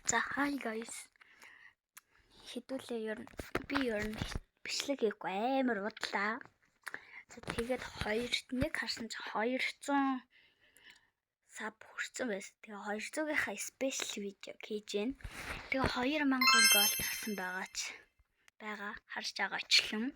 За hi guys. Хэдүүлээ ер нь бичлэг хийхгүй амар удлаа. За тэгээд 2-1 харсан чи 200 саб хүрсэн байсан. Тэгээ 200-ийнхаа спешиал видео хийж гэн. Тэгээ 2000 гол тавсан байгаа харж байгаачлан.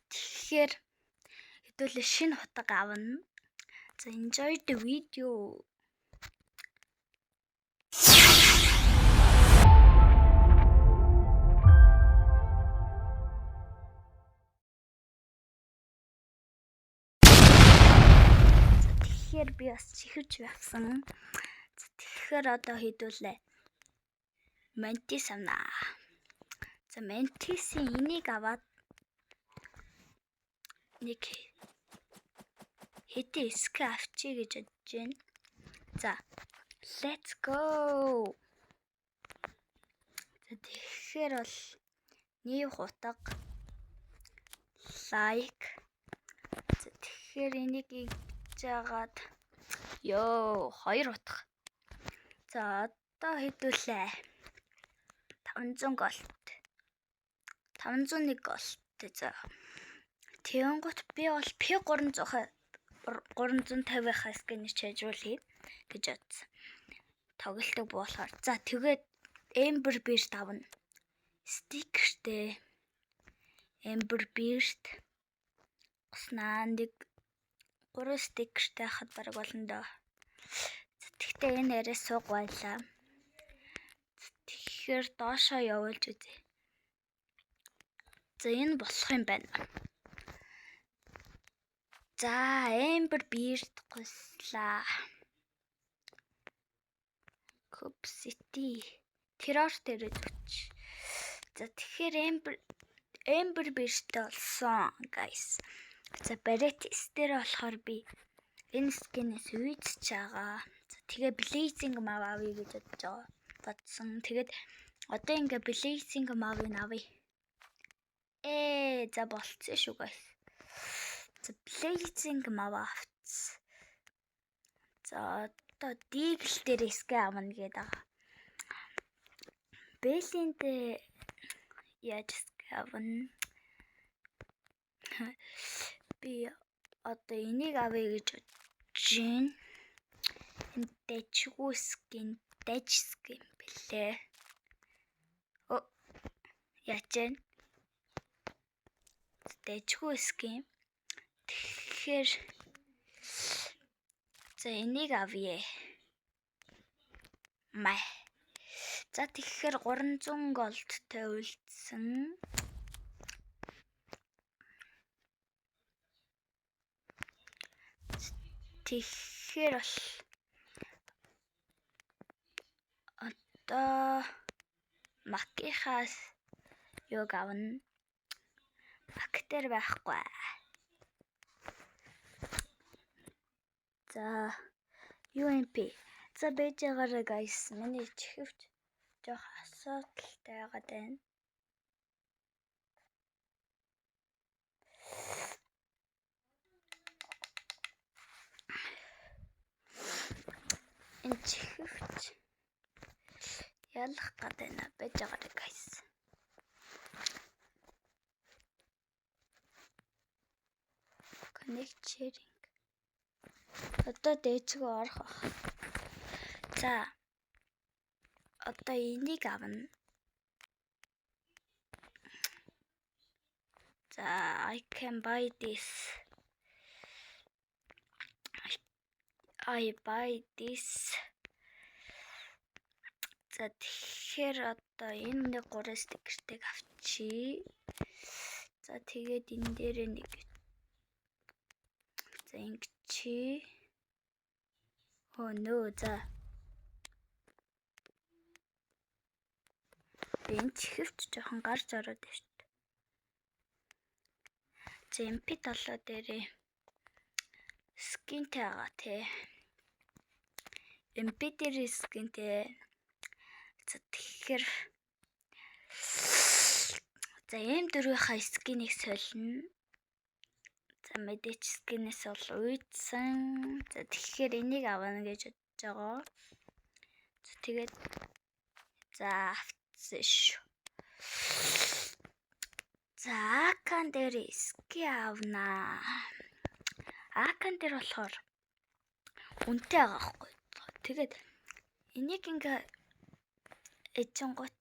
Тэгэхээр хэдүүлээ шинэ хутга авна. За enjoy the video. Тэгэхээр би бас чихэрч явсан. Тэгэхээр одоо хэдүүлээ мантис авнаа. За мантисын энийг аваад нэг хэдий эсгэ авчи гэж бодож байна. За let's go. За тэгэхээр бол нийв хутга лайк. За тэгэхээр энийг жагаад ёо 2 утга. За одоо хэдүүлээ 500 голт. 501 голт. За тэгэнгუთ би бол P350-ийнхаа скэнер чажруулъя гэж бодсон. Тоглолтог буулахаар. За тэгээд Ember Beast авна. Стикертэй Ember Beast уснаа нэг 3 стикертэй хад бараг болно доо. Тэгтээ энэ арай суг байлаа. Тэгэхээр доошоо явуулж үзье. За энэ болох юм байна. За Ember Beast гослаа. Cup City Terror дээр зүч. За тэгэхээр Ember Beast болсон guys. За Barretis дээр болохоор би энэ скинээс үйдэж байгаа. За тэгээ Blazing Mav авъя гэж бодсон. Тэгээд одоо ингээ Blazing Mav-ыг авъя. За болцсон шүү guys. За Blazing Mav авцсан. За одоо Deagle дээр эсгэ авна гэдэг байгаа. Бэлиндээ яаж эсгэ авна? Би одоо энийг авъя гэж бодож байна. Энэ дэжгүй скин бэлээ. Яаж вэ? Дэжгүй скин. Тэгэхээр за энийг авъя. Май. За тэгэхээр 300 голдтой үлдсэн. Тэгэхээр бол одоо макихаас юг авна. Мактер байхгүй. За UMP. За байж байгаарай guys. Миний чихвч жоох асуудалтай байгаад байна. Энэ чихвч ялах гэдэг байна. Байж байгаарай guys. Connect sharing. Одоо дэжгүй орох баг. За одоо энийг авна. За I can buy this. I buy this. За тэгэхээр одоо энэ 3 стикертэйг авчи. За тэгээд энэ дээр нэг за ингэчи. No. За энэ чихвч жоохон гарч ороод байна шүү дээ. За MP7 дээрээ скинтэй байгаа тий. MP дээр скинтэй. За тэгэхээр за M4-ийнхаа скинийг солино. За мэдээч скинээс бол үйдсэн. За тэгэхээр энийг авна гэж бодож байгаа. За тэгээд За авцсан шүү. За акан дээр ски авнаа. Акан дээр болохоор үнэтэй байгаа хгүй. Тэгээд энийг ингээ эжингот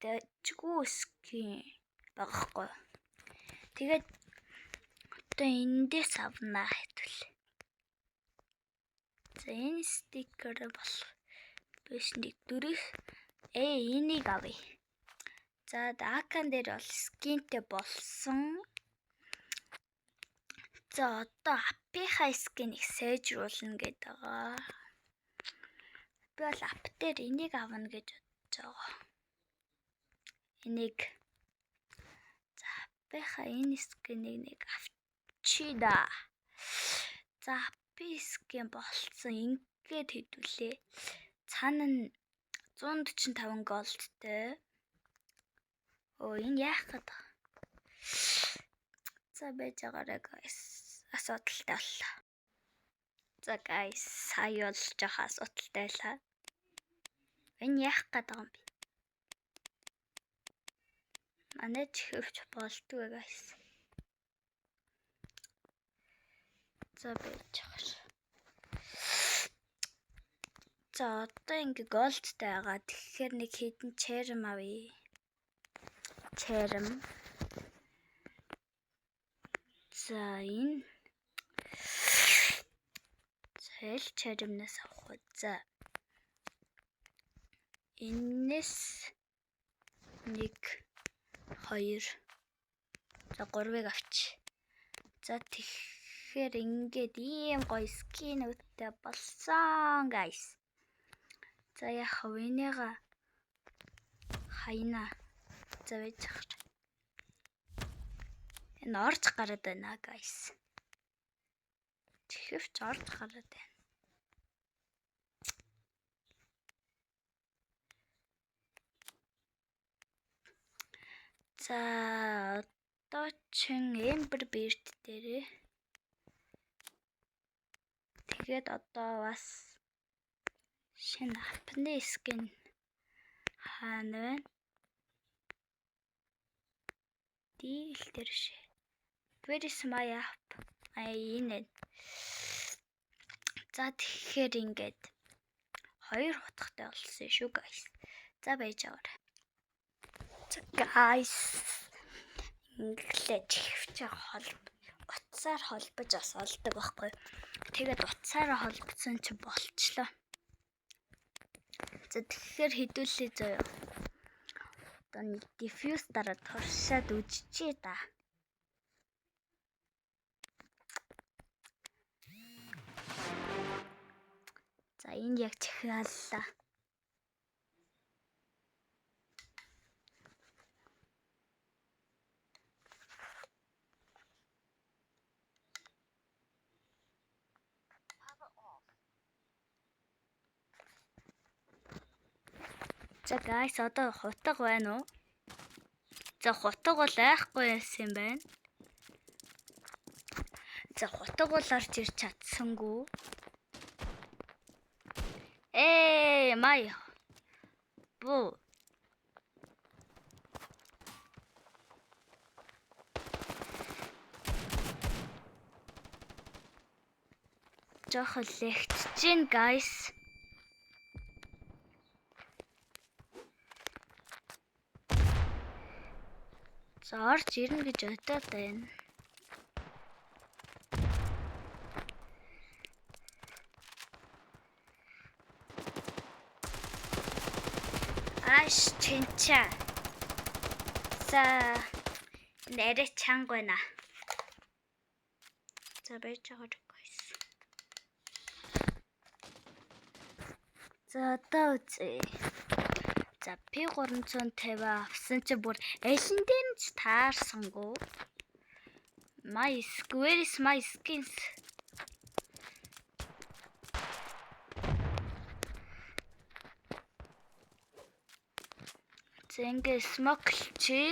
дэжгүй ски байгаа хгүй. Тэгээд одоо эндээс авнаа хэвэл. За энэ стикер бол биш нэг дөрөх энийг авъя. За акан дээр бол скинтэй болсон. За одоо апийнхаа скинийг сайжруулна гэдэг байгаа. Би бол ап дээр энийг авна гэж бодож байгаа. Энийг за апийнхаа энэ скинийг нэг авчида. За апи скин болсон ингээд хэдүүлээ. Цаана нь 145 голдтэй. Энэ яах гээд байгаа. За байж байгаарай guys. Асуудалтай боллоо. За guys, сая бол жоох асуудалтай байлаа. Энэ яах гээд байгаа юм бэ? Манай чихвч болдгоо guys. За байж байгаа. За одоо ингээ голдтай байгаа. Тэгэхээр нэг хідэн черм авъя. Черм. За энэ цэл чермнээс авах. За энэс 1 2 за 3-ыг авч. За тэгэхээр ингээд ийм гоё скинүүдтэй болсон guys. За яах вэ? Энийга хайна. За байж байгаа. Энэ орж гараад байна guys. Чихвч орж гараад байна. За одоо чин Ember Beard дээрээ. Тэгээд одоо бас шинэ апны скин хаана вэ? Дийл дээр шээ. Where is my app? Энэ. За тэгэхээр ингээд 2 утгатай болсон шүү guys. За байж байгаа. За guys. Инглиш хөвчөө утсаар холбож бас олдог байхгүй. Тэгээд утсаараа холбосон чи болчлоо. За тэгэхээр хэдүүлээ заяа. Одоо нэг diffuse дараа туршаад үжижээ да. За энэ яг чихааллаа. За guys одоо хутга байна уу? За хутга бол айхгүй юм байна. За хутга бол орж ирч чадсангүй. Май. Бу. Жохол легтж гин guys. За орж ирнэ гэж бодоод байна. Аш чинча. За нэрэ чанга байна. За байж байгаа guys. За одоо үзье. За P350 авсан чи бүр элен дээр нь ч таарсангүй. My Where is my skins? Зэнгэ смоклчи.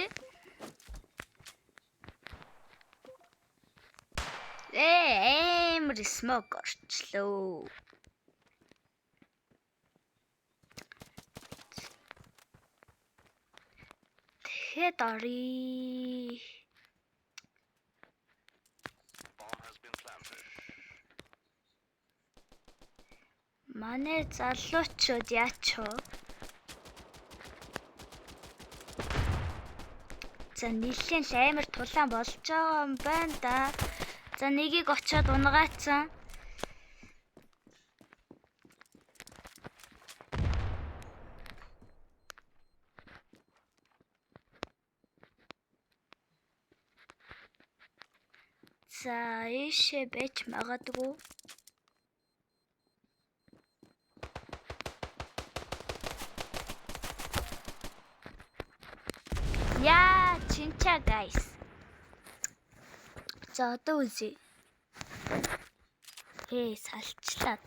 Эмэр смок орчлоо. Тэгэхэд орё. Манай залуучууд яач вэ? За нэлээд амар тулаан болж байгаа юм байна да. За нэгийг очиод унгаацсан. За ийшээ байж магадгүй. Яа, чинча guys. За одоо үзье. Салчлаад.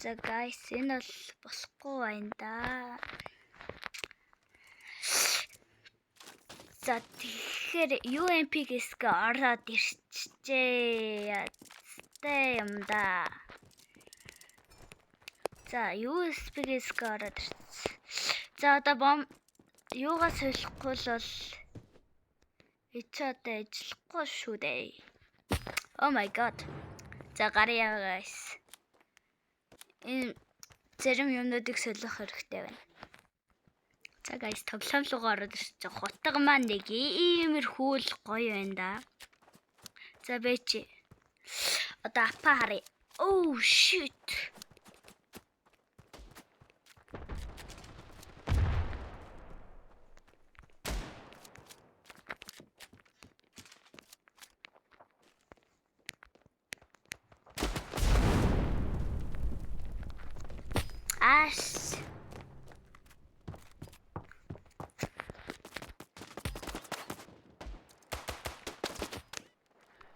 За guys, энэ бол босхгүй байна да. За тэгэхээр UMP-гээс ороод ирчихжээ. Ястай юм да. За USB-гээс ороод ирчихсэн. За одоо юугаас солихгүй бол одоо ажиллахгүй шүү дээ. Oh my god. За гарьяа guys. Энэ зарим юмнуудыг солих хэрэгтэй байна. За guys, тоглоом руу ороод ирчих. Хотго маань нэг иймэрхүү л гоё байна да. За бэчи. Одоо апа харъя. Oh shit. Аш.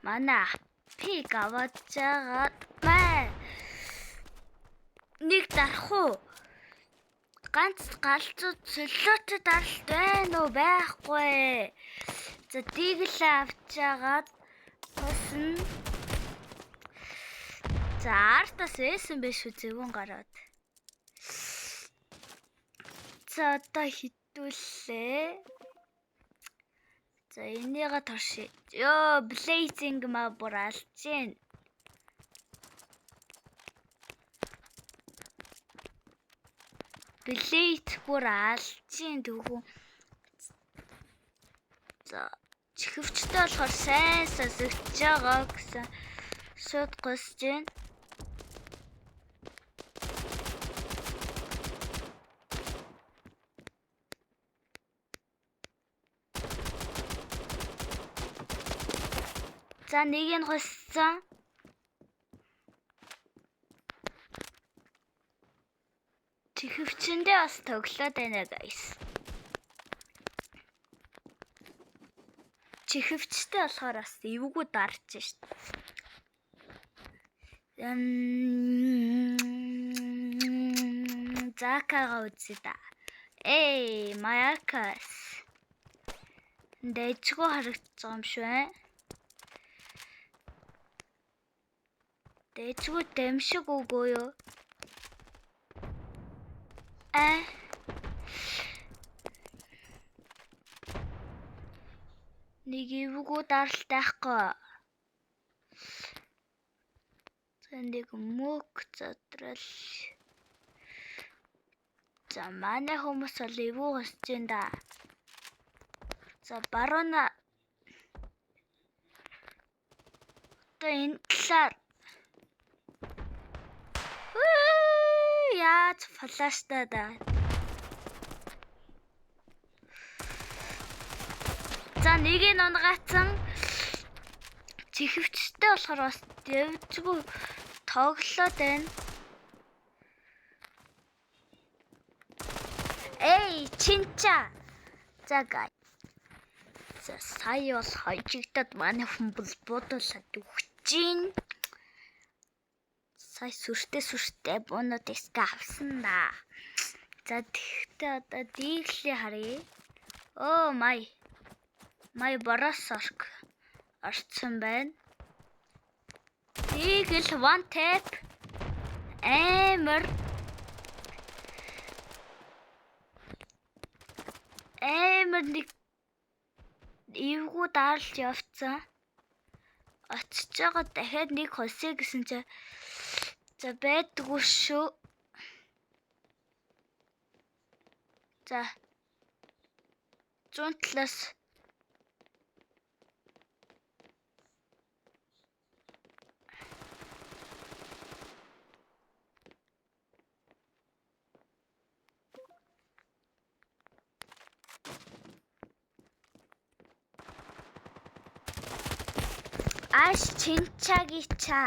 Манай пик аваад жагаад маа. Нэг дарах уу? Ганц галзуу солиотой даралт байна уу байхгүй. За дийг л авч жагаад тосно. За артас байсан биш үү зөвөн гараад. За одоо хитүүлээ. За энийгээ торшиж. Ёо, blazing маа бүр алж гин. Blaze бүр алж гин дүүгүү. За чихвчтэй болохоор сайн сонсогдож байгаа гэсэн шууд госж гин. За нэг нь госсон. Чихвчэндээ бас тоглоод байна guys. Чихвчтэй болохоор бас эвгүй дарж шít. Закага үзье да. Маякас. Дэжгүй харагдаж байгаа юм шүү ээ. Дэжгүй дэмшиг үгүй юу? Нэг эвгүй даралтайхгүй. Нэг мөг задрал. За манай хүмүүс бол эвгүй госч юм да. За баруuna. Одоо энэ талаар яаж флаштай да. За нэг нь унгаацсан. Чихвчтэй болохоор бас дэвжгүй тоглоод байна. Чинча. За гай. За сая бол хожигдоод манай хүн бол бодуулаад өгчийн. Сая сүртэй бонод эсгэ авсан да. За тэгтээ одоо дийлээ харъя. Оо май боросорк орцсон байна. Дийл one tap амар. амар нэг эвгүй даралж явцсан. Очиж байгаа дахиад нэг хосё гэсэн чи за байдгүй шүү. За 100-аас аш чинчагича.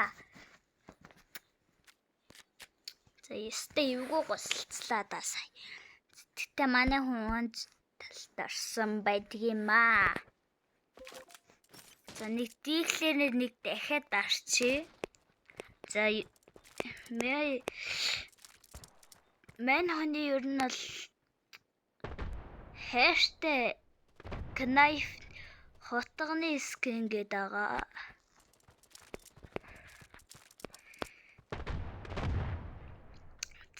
За ястай эвгүй госолцлаа да сая. Тэгтээ манай хүн талдарсан байдгиймаа. За нэг диглэр нэг дахиад дарчи. За мэн хоны ер нь бол хэштэй knife хотгоны скин гэдэг байгаа.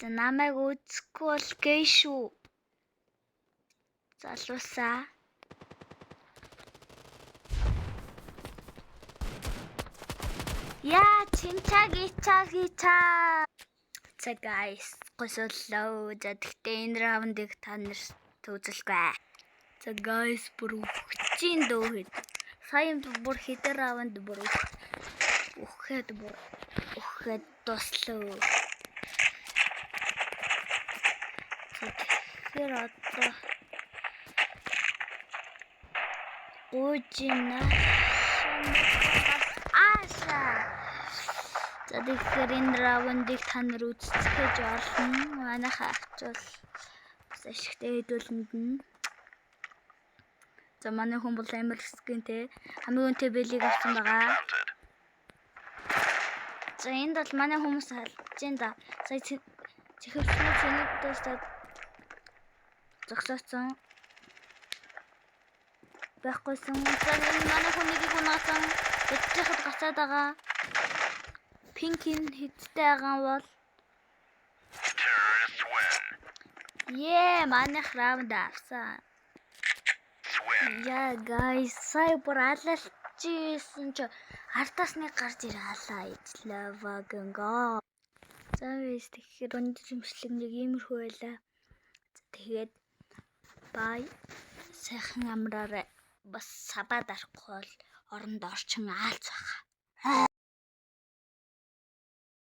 За намайг үзэхгүй бол гэй шүү. Залуусаа. Яа, чинчагича. За guys, госоллоо. За тэгтээ энэ раундыг та нарт үзүүлгүй. За guys, бүр хүчин дөө хэд. Сая бүр хэдэн раунд бүр өгөхэд дуслаа. Тэгэхээр одоо гуйжина. За тэгэхээр энэ раундыг та нар үзчихэж олно. Манайхаа авчвал бас ашигтай хэдүүлэнд нь. За манай хүн бол амар скинтэй. Хамгийн үнэтэй бэлийг авсан байгаа. За энд бол манай хүмүүс халж ин да. Сая чихвчний цэнэгдээс зогсооцсон. Байхгүйсэн. За энэ манай хүнийг унаасан. Эцэхэд гацаад байгаа. Пинкин хиттэй байгаа бол манайх раунд авсан. Яа guys, сая бүр алалчихсан ч ардаас нэг гарч ирэхлаа ижлэва гэнгаа. За вэс тэгэхээр өндөр юмшлэг нэг иймэрхүү байлаа. Тэгээд бай сайхан амраарай. Бас сабад арахгүй бол оронд орчин аалц баха.